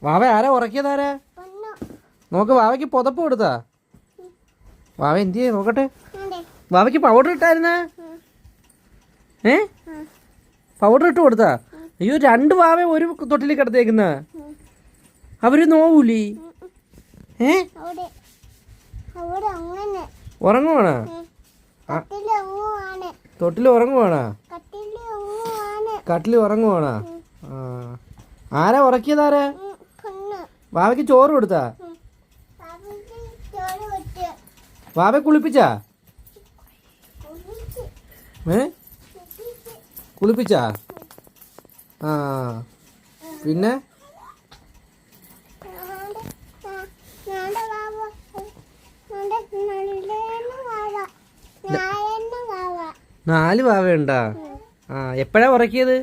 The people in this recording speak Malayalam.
വാവ ആരാ ഉറക്കിയതാരാ? നോക്ക്, വാവയ്ക്ക് പുതപ്പ് കൊടുത്താ? വാവ എന്ത് ചെയ്യ നോക്കട്ടെ. വാവയ്ക്ക് പൗഡർ ഇട്ടായിരുന്ന? പൗഡർ ഇട്ട് കൊടുത്താ? അയ്യോ, 2 വാവ ഒരു തൊട്ടിൽ കിടത്തേക്കുന്ന. അവര് നോവൂലി? ഉറങ്ങുവാണാ? തൊട്ടിൽ ഉറങ്ങുവാണാ? കട്ടിൽ ഉറങ്ങുവാണാ? ആരാ ഉറക്കിയതാരാ? വാവയ്ക്ക് ചോറ് കൊടുത്താ? വാവ കുളിപ്പിച്ചാ? കുളിപ്പിച്ചാ? ആ, പിന്നെ നാല് വാവയുണ്ടാ? ആ, എപ്പോഴാ ഉറക്കിയത്?